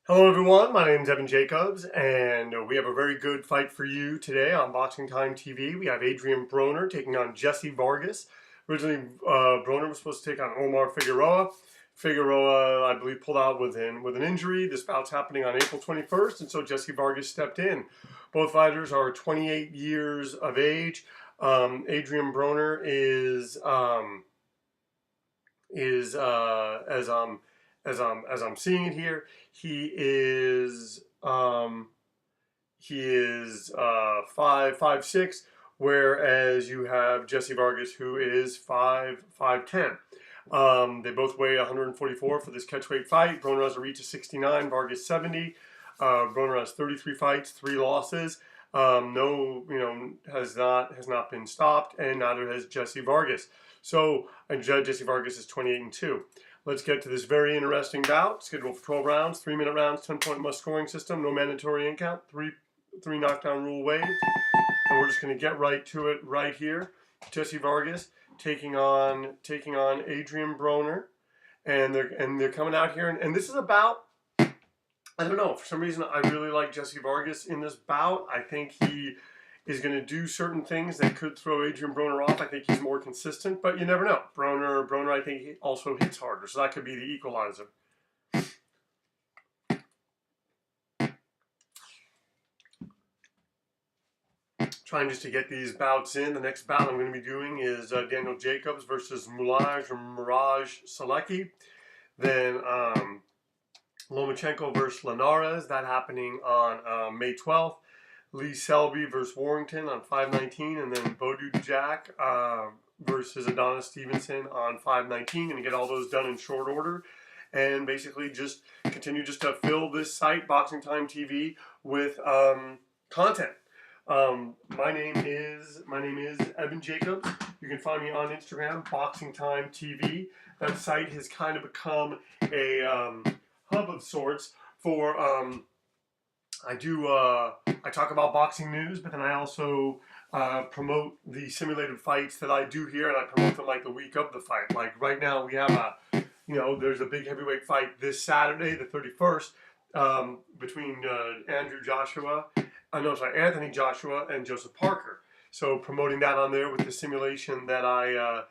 Hello everyone, my name is Evan Jacobs and we have a very good fight for you today on Boxing Time TV. We have Adrien Broner taking on Jessie Vargas. Originally, Broner was supposed to take on Omar Figueroa. Figueroa, I believe, pulled out with an injury. This bout's happening on April 21st, and so Jessie Vargas stepped in. Both fighters are 28 years of age. Adrien Broner is as I'm seeing it here, he is 5'6", whereas you have Jessie Vargas, who is 5'10". They both weigh 144 for this catchweight fight. Broner has a reach of 69, Vargas 70. Broner has 33 fights, 3 losses. No, has not been stopped, and neither has Jessie Vargas. So, Jessie Vargas is 28-2. Let's get to this very interesting bout. Scheduled for 12 rounds, 3-minute rounds, 10-point must scoring system, no mandatory in count, three knockdown rule waived. And we're just going to get right to it right here. Jessie Vargas taking on Adrien Broner, and they're coming out here, and this is a bout. I don't know. For some reason, I really like Jessie Vargas in this bout. I think he is going to do certain things that could throw Adrien Broner off. I think he's more consistent, but you never know. Broner, I think he also hits harder, so that could be the equalizer. Trying just to get these bouts in. The next bout I'm going to be doing is Daniel Jacobs versus Miraj Salecki. Then Lomachenko versus Linares. That happening on May 12th. Lee Selby versus Warrington on 5/19, and then Bodu Jack versus Adonis Stevenson on 5/19. Going to get all those done in short order, and basically just continue just to fill this site, Boxing Time TV, with content. My name is Evan Jacobs. You can find me on Instagram, Boxing Time TV. That site has kind of become a hub of sorts for. I talk about boxing news, but then I also promote the simulated fights that I do here, and I promote them like the week of the fight. Like right now, we have there's a big heavyweight fight this Saturday, the 31st, between Anthony Joshua and Joseph Parker. So promoting that on there with the simulation that I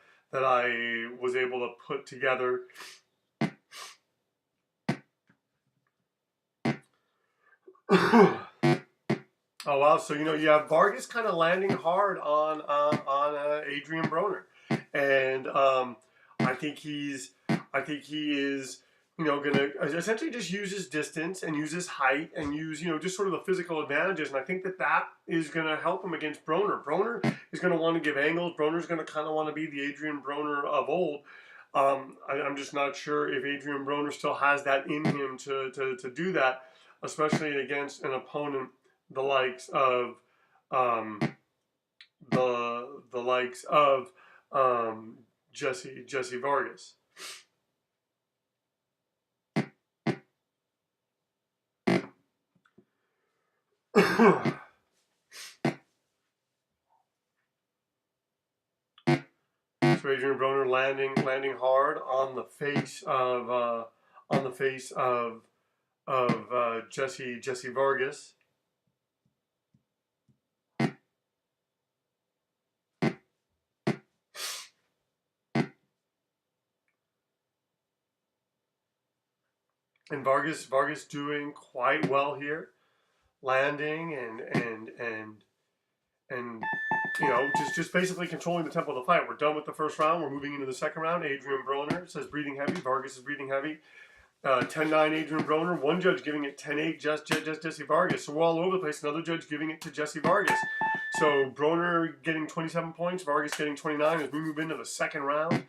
was able to put together. Oh wow! So you have Vargas kind of landing hard on Adrien Broner, and I think he is going to essentially just use his distance and use his height and use just sort of the physical advantages, and I think that is going to help him against Broner. Broner is going to want to give angles. Broner is going to kind of want to be the Adrien Broner of old. I'm just not sure if Adrien Broner still has that in him to do that, especially against an opponent the likes of Jessie Vargas. So Adrien Broner landing hard on the face of Jessie Vargas. And Vargas doing quite well here, landing and just basically controlling the tempo of the fight. We're done with the first round. We're moving into the second round. Adrien Broner says breathing heavy. Vargas is breathing heavy. 10-9 Adrien Broner. One judge giving it 10-8 just Jessie Vargas. So we're all over the place. Another judge giving it to Jessie Vargas. So Broner getting 27 points. Vargas getting 29 as we move into the second round.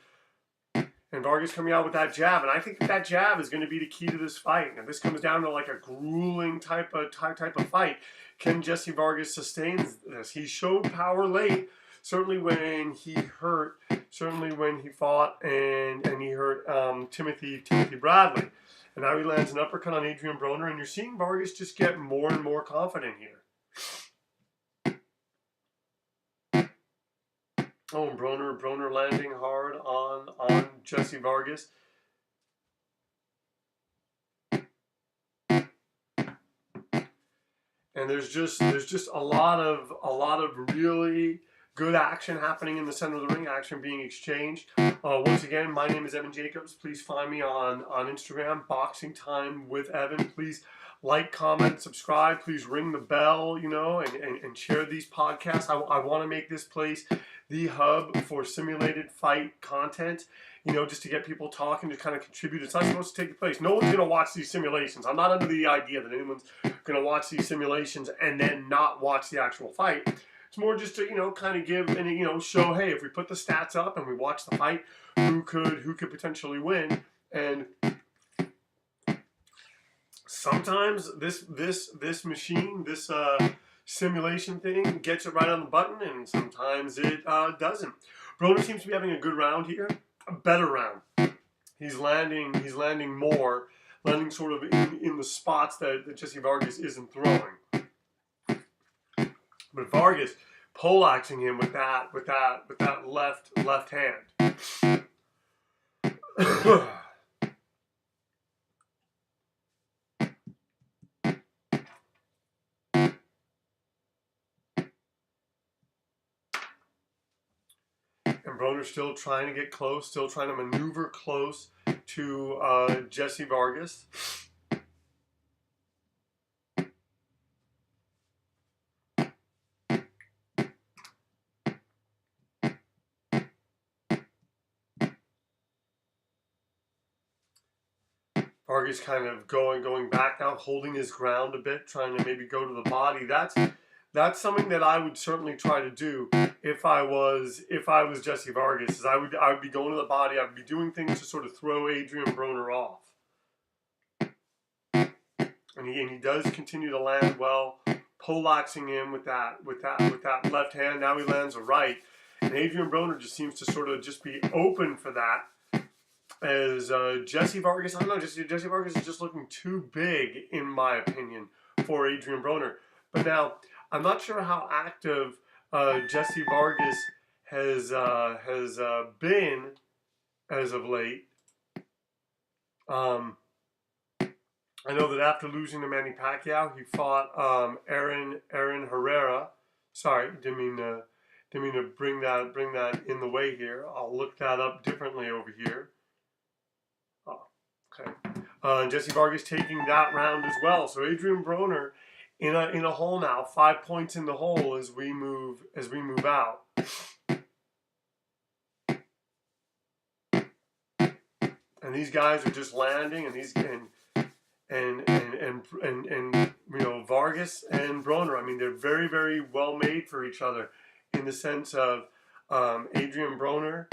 And Vargas coming out with that jab, and I think that jab is going to be the key to this fight. And this comes down to like a grueling type of fight. Can Jessie Vargas sustain this? He showed power late, certainly when he hurt, certainly when he fought and he hurt Timothy Bradley. And now he lands an uppercut on Adrien Broner, and you're seeing Vargas just get more and more confident here. Oh, and Broner landing hard on Jessie Vargas. and there's just a lot of really good action happening in the center of the ring, action being exchanged. Once again, my name is Evan Jacobs. Please find me on Instagram, Boxing Time with Evan. Please like, comment, subscribe. Please ring the bell, and share these podcasts. I want to make this place the hub for simulated fight content, just to get people talking, to kind of contribute. It's not supposed to take place. No one's going to watch these simulations. I'm not under the idea that anyone's going to watch these simulations and then not watch the actual fight. It's more just to, kind of give and, show, hey, if we put the stats up and we watch the fight, who could potentially win. And sometimes this machine, this simulation thing gets it right on the button, and sometimes it doesn't. Broner seems to be having a good round here, a better round. He's landing more, landing sort of in the spots that Jessie Vargas isn't throwing. But Vargas poleaxing him with that left hand. And Broner's still trying to get close, still trying to maneuver close to Jessie Vargas. Vargas kind of going back now, holding his ground a bit, trying to maybe go to the body. That's something that I would certainly try to do if I was Jessie Vargas. Is I would be going to the body. I would be doing things to sort of throw Adrien Broner off. And he does continue to land well, poleaxing him with that left hand. Now he lands a right, and Adrien Broner just seems to sort of just be open for that. As Jessie Vargas, I don't know, Jessie Vargas is just looking too big, in my opinion, for Adrien Broner. But now, I'm not sure how active Jessie Vargas has been as of late. I know that after losing to Manny Pacquiao, he fought Aaron Herrera. Sorry, didn't mean to bring that in the way here. I'll look that up differently over here. Okay. Jessie Vargas taking that round as well. So Adrien Broner in a hole now, 5 points in the hole as we move out. And these guys are just landing, and Vargas and Broner. I mean, they're very, very well made for each other in the sense of Adrien Broner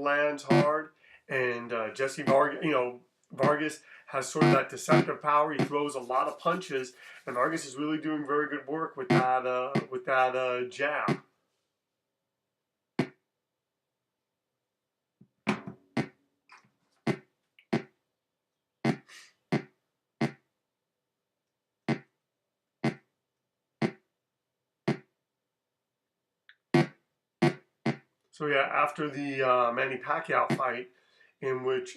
lands hard. And Jessie Vargas, Vargas has sort of that deceptive power. He throws a lot of punches, and Vargas is really doing very good work with that jab. So yeah, after the Manny Pacquiao fight, in which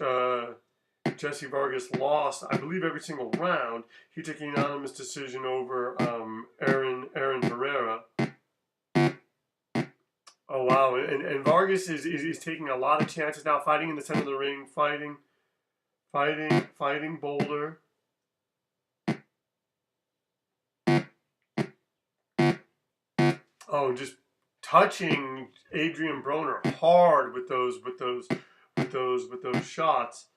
Jessie Vargas lost, I believe, every single round, he took a unanimous decision over Aaron Herrera. Oh wow! And Vargas is taking a lot of chances now, fighting in the center of the ring, fighting Boulder. Oh, just touching Adrien Broner hard with those shots.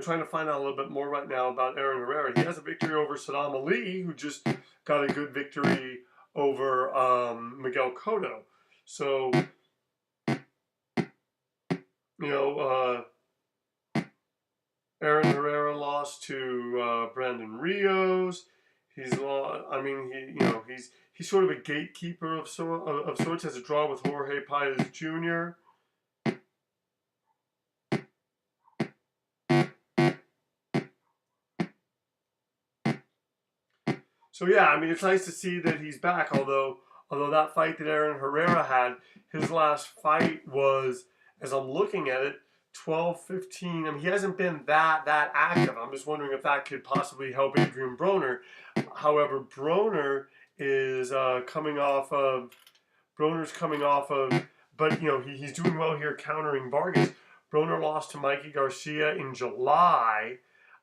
Trying to find out a little bit more right now about Aaron Herrera. He has a victory over Saddam Ali, who just got a good victory over Miguel Cotto. So, Aaron Herrera lost to Brandon Rios. He's sort of a gatekeeper of sorts. Has a draw with Jorge Paez Jr. So yeah, I mean, it's nice to see that he's back. Although that fight that Aaron Herrera had, his last fight was, as I'm looking at it, 12-15. I mean, he hasn't been that active. I'm just wondering if that could possibly help Adrien Broner. However, Broner is coming off of. Broner's coming off of, but you know he's doing well here countering Vargas. Broner lost to Mikey Garcia in July,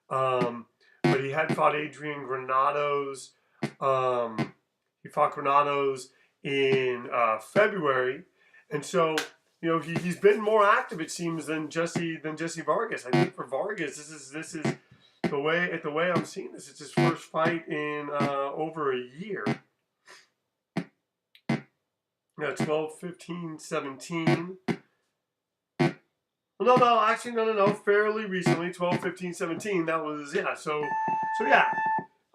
but he had fought Adrian Granados. He fought Granados in February, and so you know he's been more active, it seems, than Jessie Vargas. I think for Vargas, this is the way I'm seeing this. It's his first fight in over a year. Yeah, 12, 15, 17. Well, no, actually, no. Fairly recently, 12, 15, 17. That was, yeah. So yeah.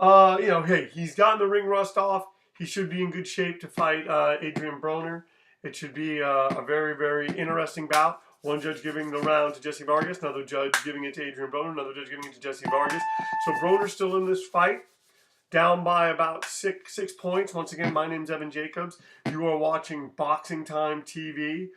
You know, hey, he's gotten the ring rust off. He should be in good shape to fight Adrien Broner. It should be a very, very interesting bout. One judge giving the round to Jessie Vargas, another judge giving it to Adrien Broner, another judge giving it to Jessie Vargas. So Broner's still in this fight, down by about six points. Once again, my name's Evan Jacobs. You are watching Boxing Time TV.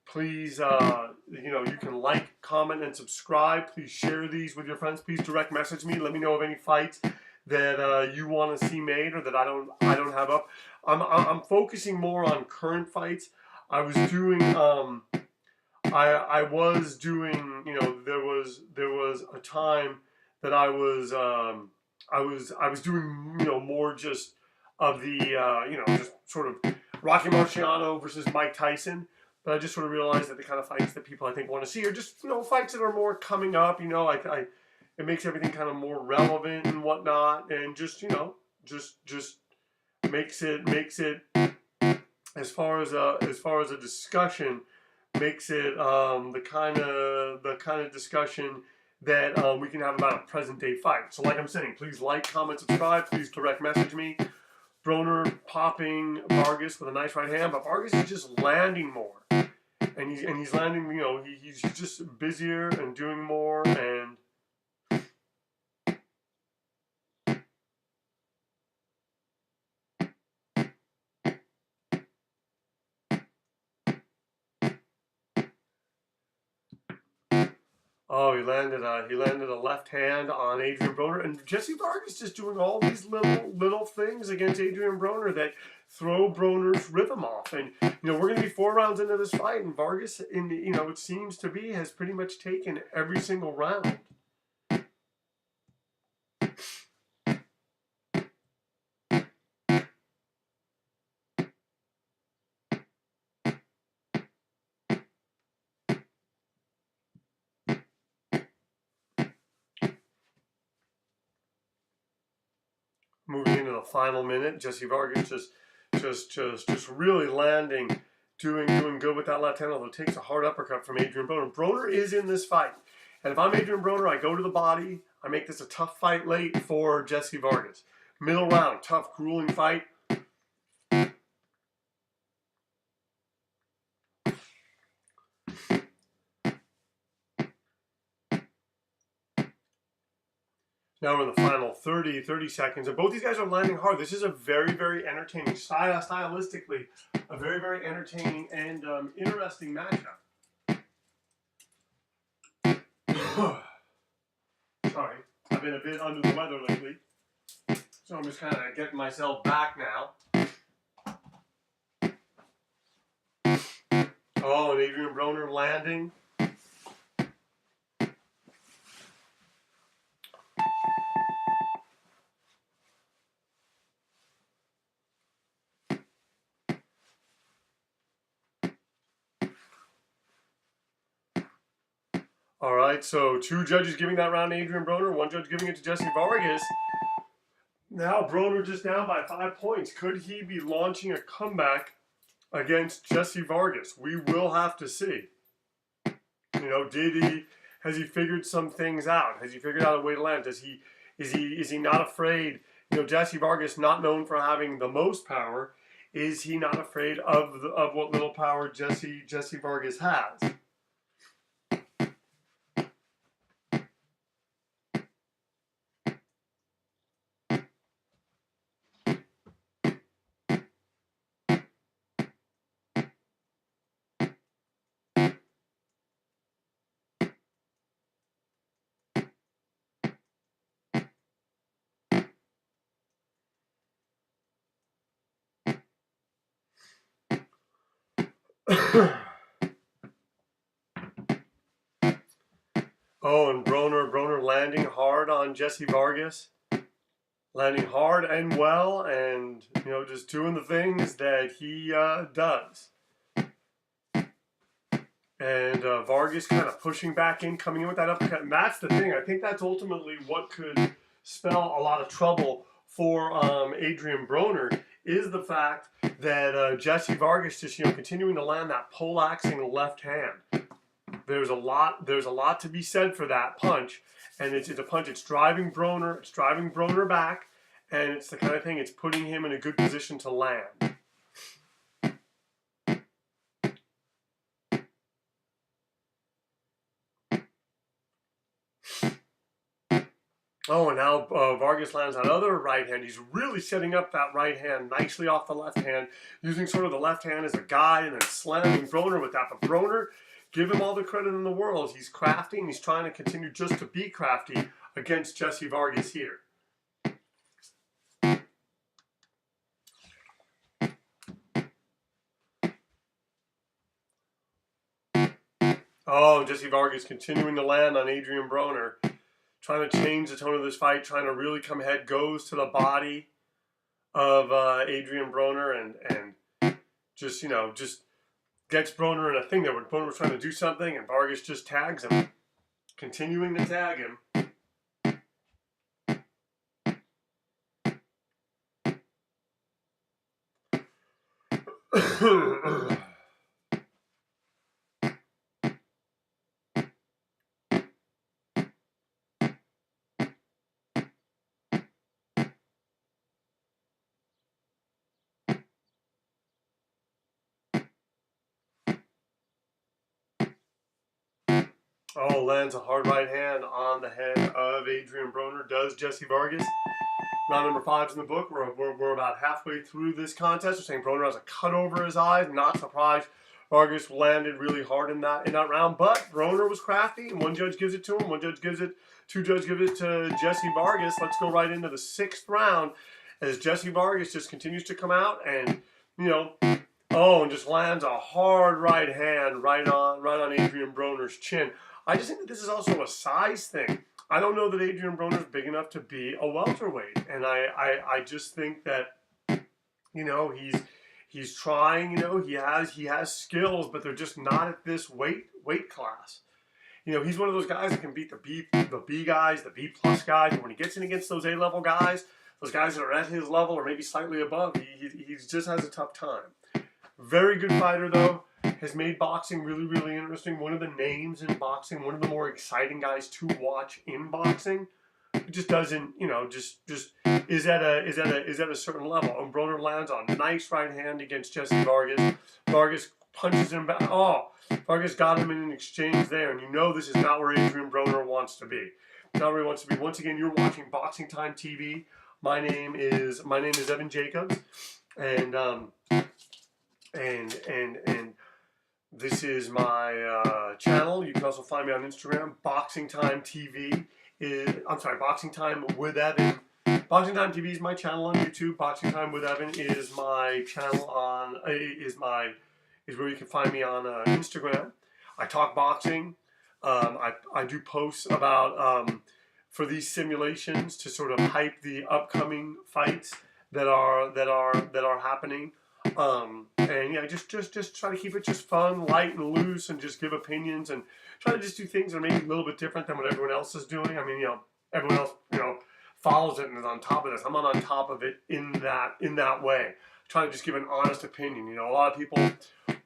Please, you know, you can like, comment, and subscribe. Please share these with your friends. Please direct message me. Let me know of any fights that you want to see made or that I don't have up. I'm focusing more on current fights. I was doing I was doing, you know, there was a time that I was doing, you know, more just of the you know, just sort of Rocky Marciano versus Mike Tyson. But I just sort of realized that the kind of fights that people I think want to see are just, you know, fights that are more coming up. You know, it makes everything kind of more relevant and whatnot, and just, you know, just makes it as far as a discussion, makes it the kind of discussion that we can have about a present day fight. So like I'm saying, please like, comment, subscribe. Please direct message me. Broner popping Vargas with a nice right hand, but Vargas is just landing more, and he's landing. You know, he's just busier and doing more, and oh, he landed a left hand on Adrien Broner, and Jessie Vargas just doing all these little things against Adrien Broner that throw Broner's rhythm off. And you know, we're going to be 4 rounds into this fight, and Vargas, you know, it seems to be, has pretty much taken every single round. Moving into the final minute, Jessie Vargas just really landing, doing good with that left hand, although it takes a hard uppercut from Adrien Broner. Broner is in this fight, and if I'm Adrien Broner, I go to the body. I make this a tough fight late for Jessie Vargas. Middle round, tough, grueling fight. Now we're in the final 30 seconds, and both these guys are landing hard. This is a very, very entertaining, stylistically, a very, very entertaining and interesting matchup. Sorry, I've been a bit under the weather lately, so I'm just kind of getting myself back now. Oh, and Adrien Broner landing. All right, so 2 judges giving that round to Adrien Broner, 1 judge giving it to Jessie Vargas. Now Broner just down by 5 points. Could he be launching a comeback against Jessie Vargas? We will have to see. You know, has he figured some things out? Has he figured out a way to land? Is he not afraid? You know, Jessie Vargas, not known for having the most power, is he not afraid of what little power Jessie Vargas has? Oh, and Broner landing hard on Jessie Vargas. Landing hard and well, and just doing the things that he does. And Vargas kind of pushing back in, coming in with that uppercut. And that's the thing. I think that's ultimately what could spell a lot of trouble for Adrien Broner, is the fact that Jessie Vargas just continuing to land that poleaxing left hand. There's a lot to be said for that punch, and it's a punch. It's driving Broner back, and it's the kind of thing. It's putting him in a good position to land. Oh, and now Vargas lands that other right hand. He's really setting up that right hand nicely off the left hand, using sort of the left hand as a guide and then slamming Broner with that. But Broner, give him all the credit in the world. He's crafty, and he's trying to continue just to be crafty against Jessie Vargas here. Oh, Jessie Vargas continuing to land on Adrien Broner. Trying to change the tone of this fight, trying to really come head, goes to the body of Adrien Broner and just gets Broner in a thing there when Broner was trying to do something and Vargas just tags him, continuing to tag him. Oh, lands a hard right hand on the head of Adrien Broner. Does Jessie Vargas. Round number 5's in the book. We're about halfway through this contest. We're saying Broner has a cut over his eyes. Not surprised. Vargas landed really hard in that round, but Broner was crafty, and one judge gives it to him. Two judges give it to Jessie Vargas. Let's go right into the 6th round as Jessie Vargas just continues to come out and and just lands a hard right hand right on Adrien Broner's chin. I just think that this is also a size thing. I don't know that Adrien Broner is big enough to be a welterweight, and I just think that he's trying. He has skills, but they're just not at this weight class. He's one of those guys that can beat the B guys, the B plus guys. But when he gets in against those A level guys, those guys that are at his level or maybe slightly above, he just has a tough time. Very good fighter though. Has made boxing really, really interesting. One of the names in boxing, one of the more exciting guys to watch in boxing. It just doesn't, just is at a certain level. And Broner lands on a nice right hand against Jessie Vargas. Vargas punches him back. Oh, Vargas got him in an exchange there, and this is not where Adrien Broner wants to be. Not where he wants to be. Once again, you're watching Boxing Time TV. My name is Evan Jacobs, and this is my channel. You can also find me on Instagram. Boxing Time TV Boxing Time with Evan. Boxing Time TV is my channel on YouTube. Boxing Time with Evan is my channel is where you can find me on Instagram. I talk boxing. I do posts about for these simulations to sort of hype the upcoming fights that are happening. Just try to keep it just fun, light, and loose, and just give opinions, and try to just do things that are maybe a little bit different than what everyone else is doing. I mean, everyone else, follows it and is on top of this. I'm not on top of it in that way. Try to just give an honest opinion. A lot of people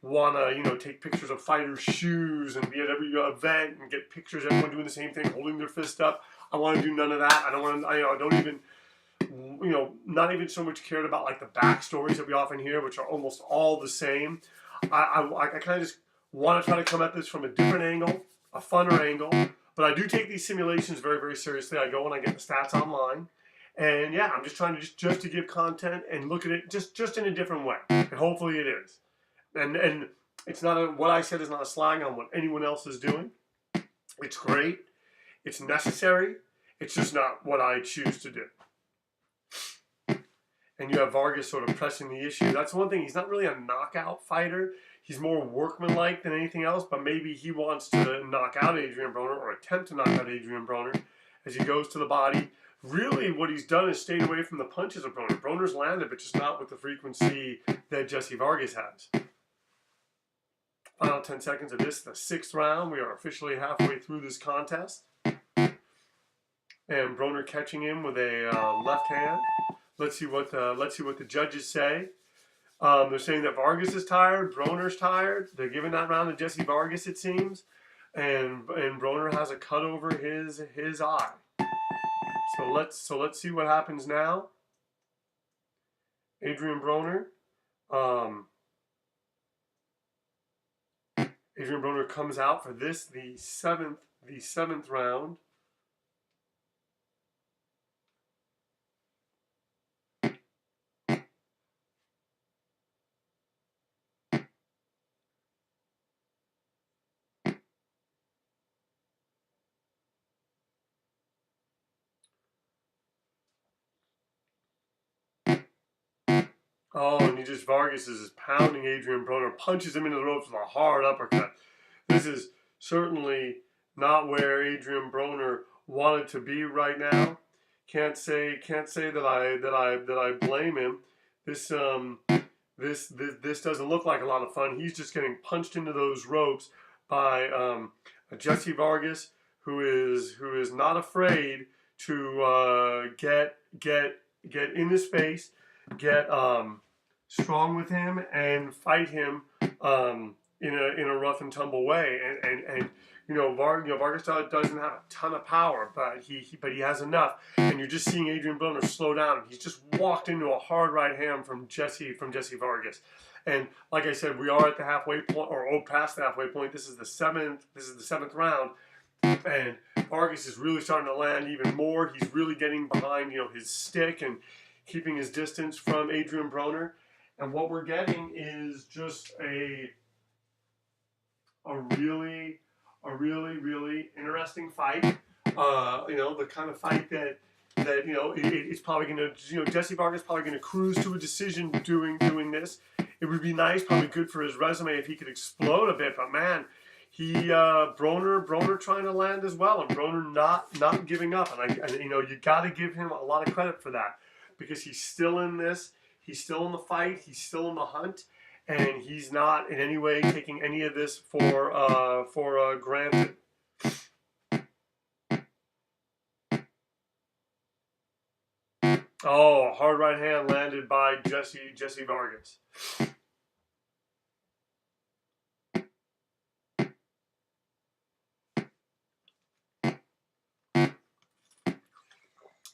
want to, take pictures of fighters' shoes and be at every event and get pictures of everyone doing the same thing, holding their fist up. I want to do none of that. I don't want to. I don't even. Not even so much cared about like the backstories that we often hear, which are almost all the same. I kind of just want to try to come at this from a different angle, a funner angle. But I do take these simulations very, very seriously. I go and I get the stats online, and I'm just trying to just to give content and look at it just in a different way. And hopefully it is. And it's not what I said is not a slang on what anyone else is doing. It's great. It's necessary. It's just not what I choose to do. and you have Vargas sort of pressing the issue. That's one thing. He's not really a knockout fighter. He's more workmanlike than anything else, but maybe he wants to knock out Adrien Broner or attempt to knock out Adrien Broner as he goes to the body. Really, what he's done is stayed away from the punches of Broner. Broner's landed, but just not with the frequency that Jessie Vargas has. Final 10 seconds of this, the 6th round. We are officially halfway through this contest. And Broner catching him with a left hand. Let's see what the judges say. They're saying that Vargas is tired, Broner's tired. They're giving that round to Jessie Vargas, it seems, and Broner has a cut over his eye. So let's see what happens now. Adrien Broner. Adrien Broner comes out for this, the seventh round. Oh, and Vargas is pounding Adrien Broner, punches him into the ropes with a hard uppercut. This is certainly not where Adrien Broner wanted to be right now. Can't say that I blame him. This doesn't look like a lot of fun. He's just getting punched into those ropes by Jessie Vargas, who is not afraid to get in his face, get strong with him, and fight him in a rough and tumble way. And Vargas doesn't have a ton of power, but he has enough. And you're just seeing Adrien Broner slow down. He's just walked into a hard right hand from Jessie Vargas. And like I said, we are at the halfway point, or past the halfway point. This is the seventh round. And Vargas is really starting to land even more. He's really getting behind, his stick and keeping his distance from Adrien Broner. And what we're getting is just a really interesting fight. The kind of fight that it's probably going to, Jessie Vargas probably going to cruise to a decision doing this. It would be nice, probably good for his resume if he could explode a bit. But man, Broner trying to land as well, and Broner not giving up. And you got to give him a lot of credit for that, because he's still in this. He's still in the fight. He's still in the hunt, and he's not in any way taking any of this for granted. Oh, hard right hand landed by Jessie Vargas.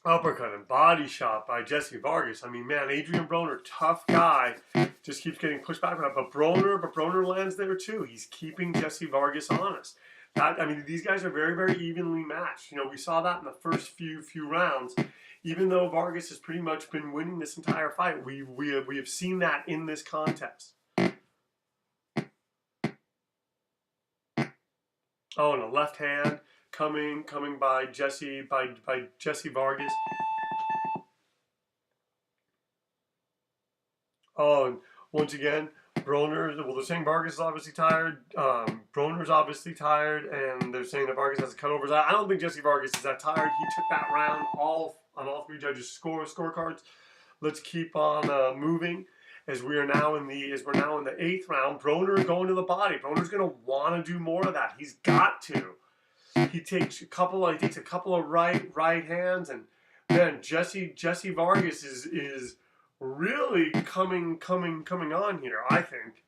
Uppercut and body shot by Jessie Vargas. I mean, man, Adrien Broner, tough guy, just keeps getting pushed back. But Broner lands there too. He's keeping Jessie Vargas honest. These guys are very, very evenly matched. We saw that in the first few rounds. Even though Vargas has pretty much been winning this entire fight, we have seen that in this contest. Oh, and a left hand coming by Jessie Vargas. Oh, and once again, Broner. Well, they're saying Vargas is obviously tired. Broner's obviously tired, and they're saying that Vargas has a cut over his eye. I don't think Jessie Vargas is that tired. He took that round on all three judges' scorecards. Let's keep on moving as we're now in the 8th round. Broner going to the body. Broner's going to want to do more of that. He's got to. He takes a couple of right hands, and then Jessie Vargas is really coming on here, I think.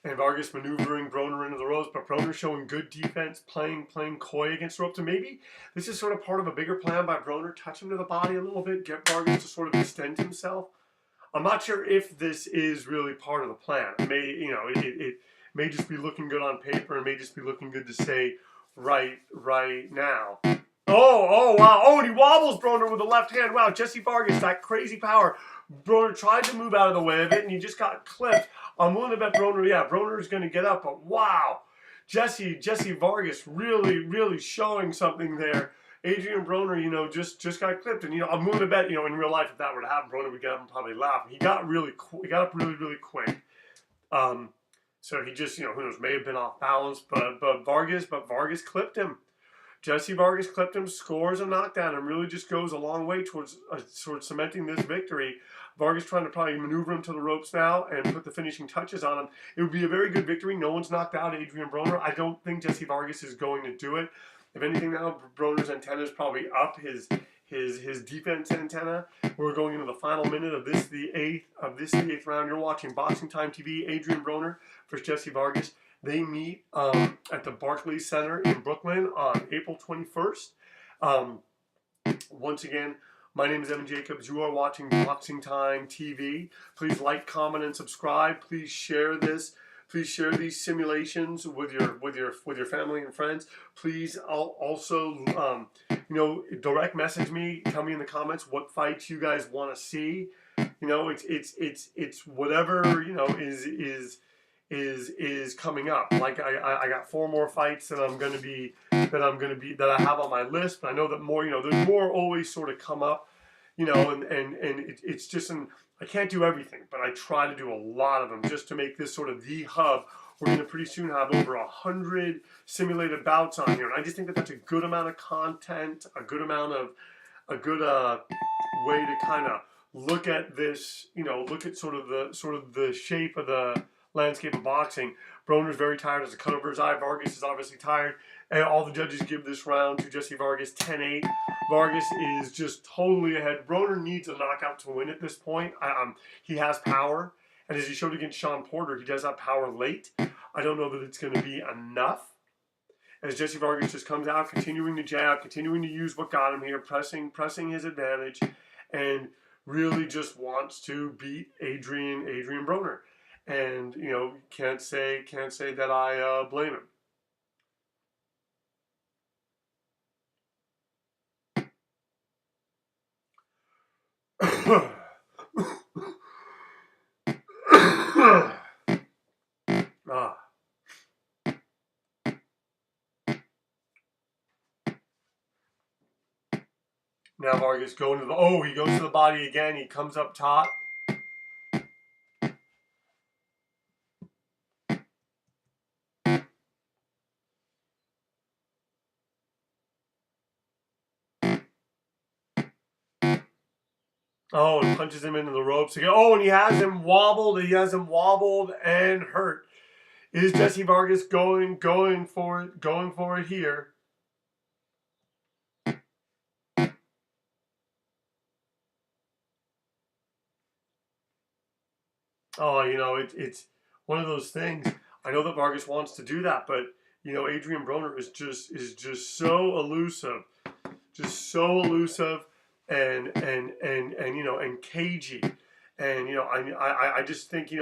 And Vargas maneuvering Broner into the ropes, but Broner showing good defense, playing coy against ropes. And maybe this is sort of part of a bigger plan by Broner. Touch him to the body a little bit, get Vargas to sort of extend himself. I'm not sure if this is really part of the plan. It may, it may just be looking good on paper. It may just be looking good to say right now. Oh, wow. Oh, and he wobbles Broner with the left hand. Wow, Jessie Vargas, that crazy power. Broner tried to move out of the way of it, and he just got clipped. I'm willing to bet Broner, Broner is going to get up, but wow. Jessie Vargas really showing something there. Adrien Broner, just got clipped, and I'm willing to bet, in real life, if that were to happen, Broner would get up and probably laugh. He got up really quick. So he just, who knows, may have been off balance, but Vargas clipped him. Jessie Vargas clipped him, scores a knockdown, and really just goes a long way towards cementing this victory. Vargas trying to probably maneuver him to the ropes now and put the finishing touches on him. It would be a very good victory. No one's knocked out Adrien Broner. I don't think Jessie Vargas is going to do it. If anything now, Broner's antenna is probably up, his defense antenna. We're going into the final minute of the eighth round. You're watching Boxing Time TV. Adrien Broner versus Jessie Vargas. They meet at the Barclays Center in Brooklyn on April 21st. Once again, my name is Evan Jacobs. You are watching Boxing Time TV. Please like, comment, and subscribe. Please share this. Please share these simulations with your family and friends. Please also direct message me. Tell me in the comments what fights you guys want to see. It's whatever is coming up. Like I got 4 more fights that I have on my list, but I know that more, there's more always sort of come up, and it's just I can't do everything, but I try to do a lot of them just to make this sort of the hub. We're going to pretty soon have over 100 simulated bouts on here, and I just think that that's a good amount of content, a good way to kind of look at this, look at sort of the shape of the landscape of boxing. Broner's very tired. There's a cut over his eye. Vargas is obviously tired. And all the judges give this round to Jessie Vargas 10-8. Vargas is just totally ahead. Broner needs a knockout to win at this point. He has power. And as he showed against Sean Porter, he does have power late. I don't know that it's going to be enough. As Jessie Vargas just comes out, continuing to jab, continuing to use what got him here, pressing his advantage, and really just wants to beat Adrien Broner. And, can't say that I blame him. Now Vargas going to he goes to the body again. He comes up top. Oh, and punches him into the ropes again. Oh, and he has him wobbled. And hurt. Is Jessie Vargas going for it here? Oh, it's one of those things. I know that Vargas wants to do that, but Adrien Broner is just so elusive, and cagey, and I just think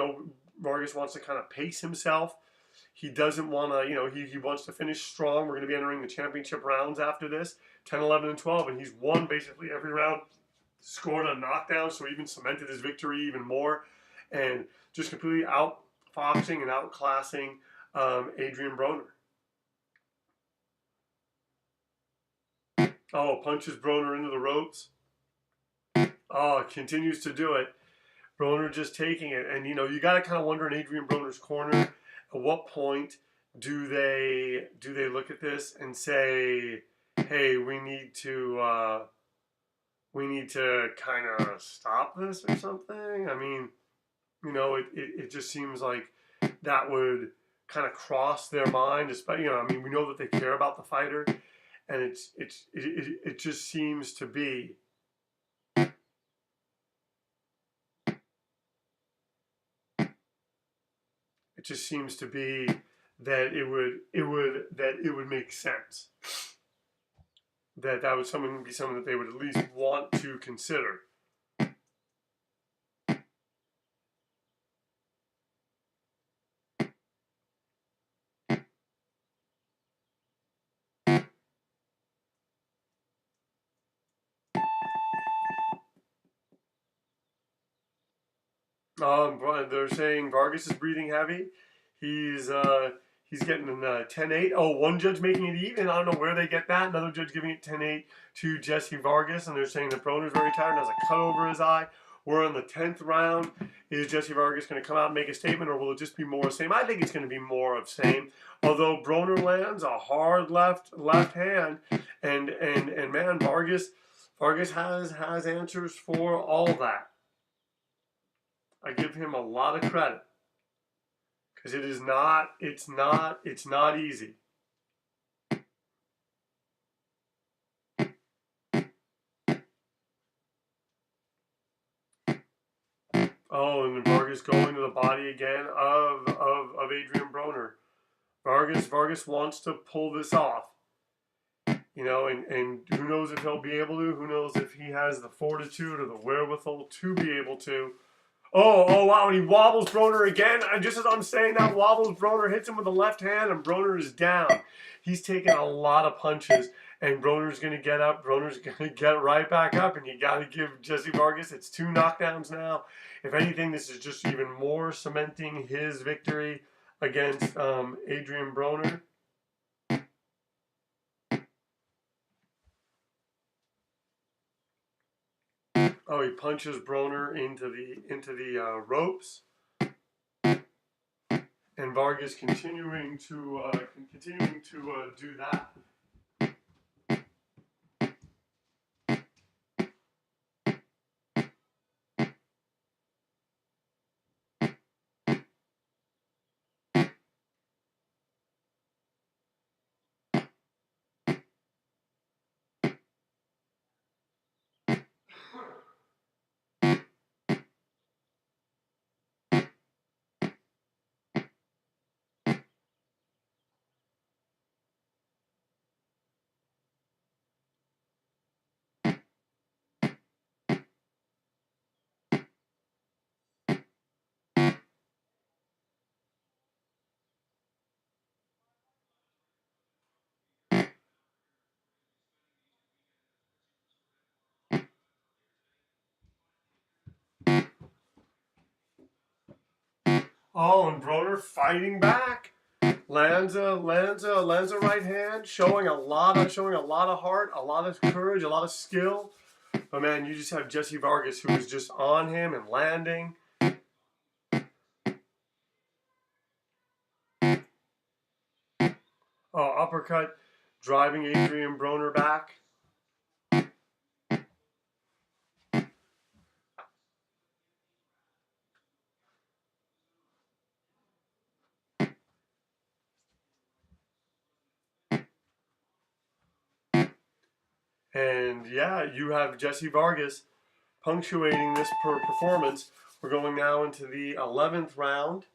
Vargas wants to kind of pace himself. He doesn't want to, he wants to finish strong. We're going to be entering the championship rounds after this, 10, 11, and 12, and he's won basically every round, scored a knockdown, so even cemented his victory even more, and just completely outfoxing and outclassing Adrien Broner. Oh, punches Broner into the ropes. Oh, continues to do it. Broner just taking it. And, you got to kind of wonder in Adrien Broner's corner, at what point do they look at this and say, hey, we need to kind of stop this or something? I mean, it just seems like that would kind of cross their mind. Especially, we know that they care about the fighter. And it just seems to be that it would make sense that would be something that they would at least want to consider. They're saying Vargas is breathing heavy. He's getting a 10-8. Oh, one judge making it even. I don't know where they get that. Another judge giving it 10-8 to Jessie Vargas, and they're saying that Broner's very tired and has a cut over his eye. We're in the 10th round. Is Jessie Vargas going to come out and make a statement, or will it just be more of same? I think it's going to be more of same. Although Broner lands a hard left hand, and man, Vargas has answers for all that. I give him a lot of credit because it's not easy. Oh, and Vargas going to the body again of Adrien Broner. Vargas wants to pull this off. You know, and who knows if he'll be able to, who knows if he has the fortitude or the wherewithal to be able to. Oh, wow, and he wobbles Broner again. And just as I'm saying that, wobbles Broner, hits him with the left hand, and Broner is down. He's taken a lot of punches, and Broner's going to get up. Broner's going to get right back up, and you got to give Jessie Vargas, it's 2 knockdowns now. If anything, this is just even more cementing his victory against Adrien Broner. Oh, he punches Broner into the ropes, and Vargas continuing to do that. Oh, and Broner fighting back. Lands a right hand, showing a lot of heart, a lot of courage, a lot of skill. But man, you just have Jessie Vargas who is just on him and landing. Oh, uppercut, driving Adrien Broner back. And yeah, you have Jessie Vargas punctuating this performance. We're going now into the 11th round.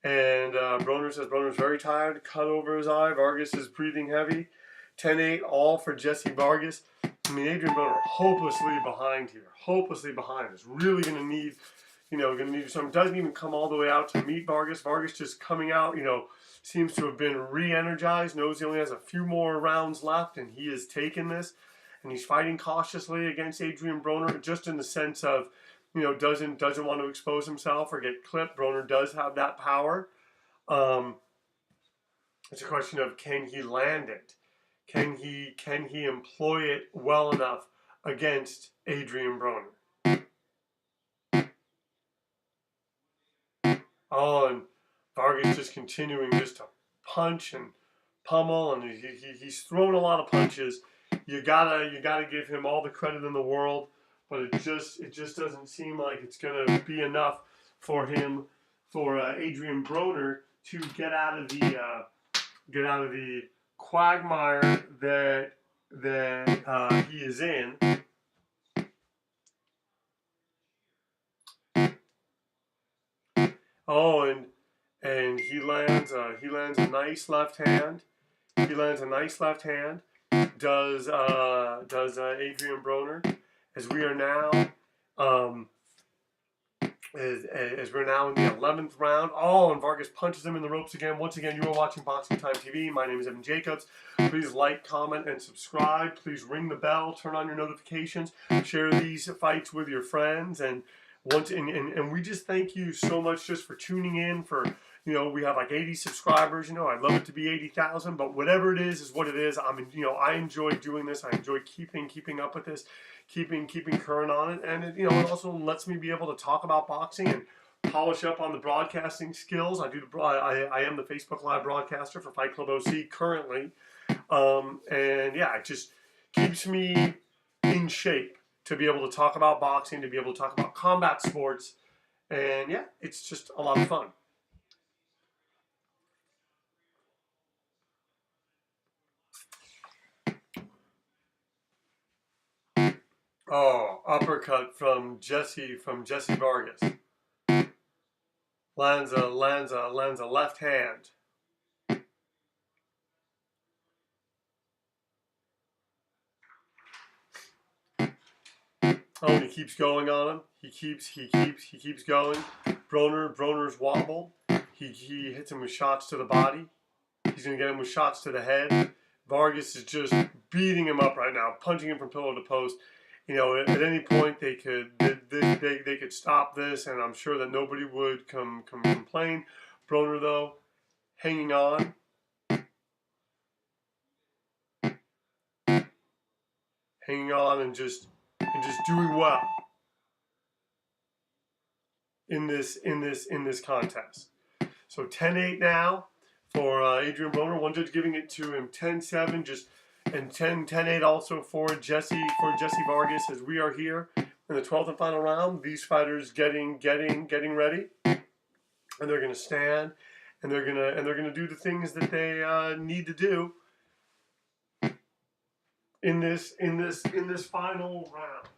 And Broner says Broner's very tired, cut over his eye. Vargas is breathing heavy. 10-8 all for Jessie Vargas. I mean, Adrien Broner hopelessly behind here. Hopelessly behind. Is really going to need, some. Doesn't even come all the way out to meet Vargas. Vargas just coming out, seems to have been re-energized. Knows he only has a few more rounds left, and he has taken this. And he's fighting cautiously against Adrien Broner, just in the sense of, doesn't want to expose himself or get clipped. Broner does have that power. It's a question of, can he land it? Can he employ it well enough against Adrien Broner? Oh, and Vargas just continuing just to punch and pummel, and he's thrown a lot of punches. You gotta give him all the credit in the world, but it just doesn't seem like it's gonna be enough for Adrien Broner to get out of the quagmire that he is in. Oh, and he lands a nice left hand. Does Adrien Broner, as we are now as we're now in the 11th round. Oh, and Vargas punches him in the ropes again. Once again, you are watching Boxing Time TV. My name is Evan Jacobs. Please like, comment, and subscribe. Please ring the bell, turn on your notifications, share these fights with your friends, and And we just thank you so much just for tuning in. For we have like 80 subscribers. I'd love it to be 80,000, but whatever it is what it is. I enjoy doing this. I enjoy keeping up with this, keeping current on it, and it also lets me be able to talk about boxing and polish up on the broadcasting skills. I am the Facebook Live broadcaster for Fight Club OC currently, and yeah, it just keeps me in shape to be able to talk about boxing, to be able to talk about combat sports, and yeah, it's just a lot of fun. Oh, uppercut from Jessie Vargas. Lands a left hand. Oh, and he keeps going on him. He keeps going. Broner's wobbled. He hits him with shots to the body. He's gonna get him with shots to the head. Vargas is just beating him up right now, punching him from pillar to post. At any point they could stop this, and I'm sure that nobody would come complain. Broner though, hanging on. And just doing well in this contest. So 10-8 now for Adrien Broner. One judge giving it to him 10-7, and 10-8 also for Jessie Vargas, as we are here in the 12th and final round. These fighters getting ready, and they're going to stand, and they're going to do the things that they need to do in this final round.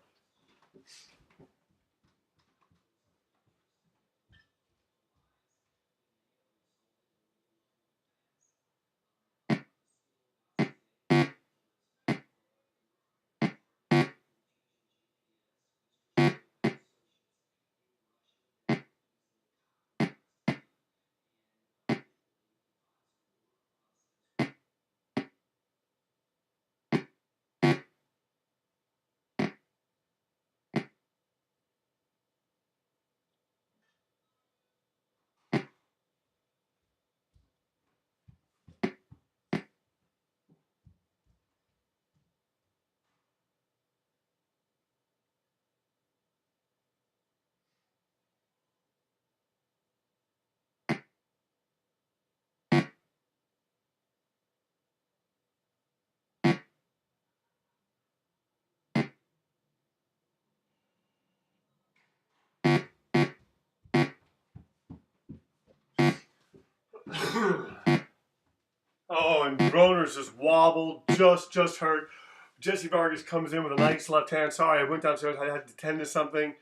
Oh, and Broner's just wobbled, just hurt. Jessie Vargas comes in with a nice left hand. Sorry, I went downstairs. I had to tend to something.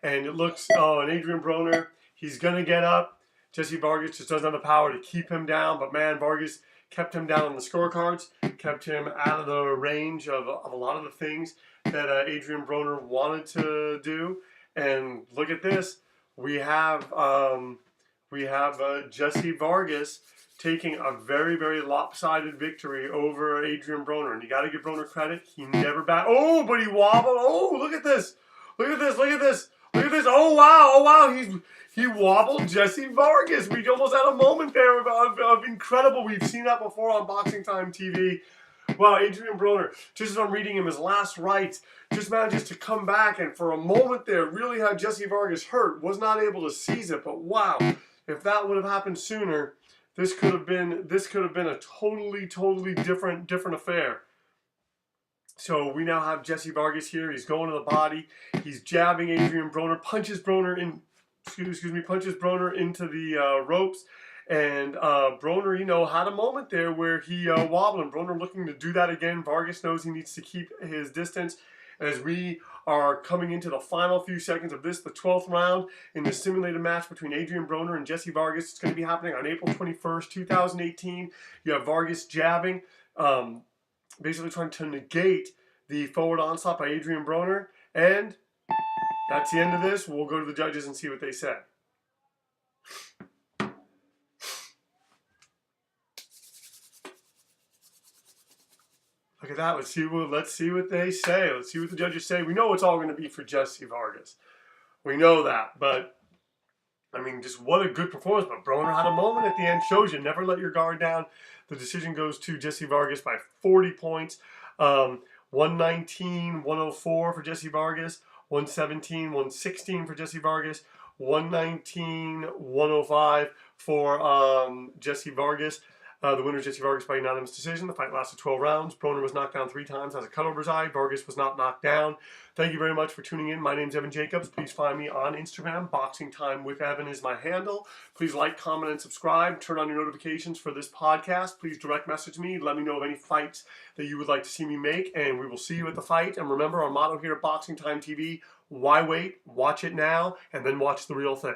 And it looks, and Adrien Broner, he's going to get up. Jessie Vargas just doesn't have the power to keep him down. But man, Vargas kept him down on the scorecards, kept him out of the range of a lot of the things that Adrien Broner wanted to do. And look at this. We have Jessie Vargas taking a very, very lopsided victory over Adrien Broner. And you got to give Broner credit. He never backed. Oh, but he wobbled. Oh, look at this. Look at this. Look at this. Look at this. Oh, wow. Oh, wow. He wobbled Jessie Vargas. We almost had a moment there of incredible. We've seen that before on Boxing Time TV. Wow, Adrien Broner, just as I'm reading him, his last rites, just manages to come back, and for a moment there, really had Jessie Vargas hurt, was not able to seize it. But wow, if that would have happened sooner, this could have been a totally different affair. So we now have Jessie Vargas here. He's going to the body. He's jabbing Adrien Broner, punches Broner into the ropes. And Broner, had a moment there where he wobbled, and Broner looking to do that again. Vargas knows he needs to keep his distance. As we are coming into the final few seconds of this, the 12th round in the simulated match between Adrien Broner and Jessie Vargas. It's going to be happening on April 21st, 2018. You have Vargas jabbing, basically trying to negate the forward onslaught by Adrien Broner. And that's the end of this. We'll go to the judges and see what they said. Look at that. Let's see what they say. Let's see what the judges say. We know it's all going to be for Jessie Vargas. We know that, but I mean, just what a good performance. But Broner had a moment at the end. Shows you never let your guard down. The decision goes to Jessie Vargas by 40 points. 119, 104 for Jessie Vargas. 117, 116 for Jessie Vargas. 119, 105 for Jessie Vargas. The winner is Jessie Vargas by unanimous decision. The fight lasted 12 rounds. Broner was knocked down 3 times, has a cut over his eye. Vargas was not knocked down. Thank you very much for tuning in. My name is Evan Jacobs. Please find me on Instagram. Boxing Time with Evan is my handle. Please like, comment, and subscribe. Turn on your notifications for this podcast. Please direct message me. Let me know of any fights that you would like to see me make, and we will see you at the fight. And remember, our motto here at Boxing Time TV, why wait? Watch it now, and then watch the real thing.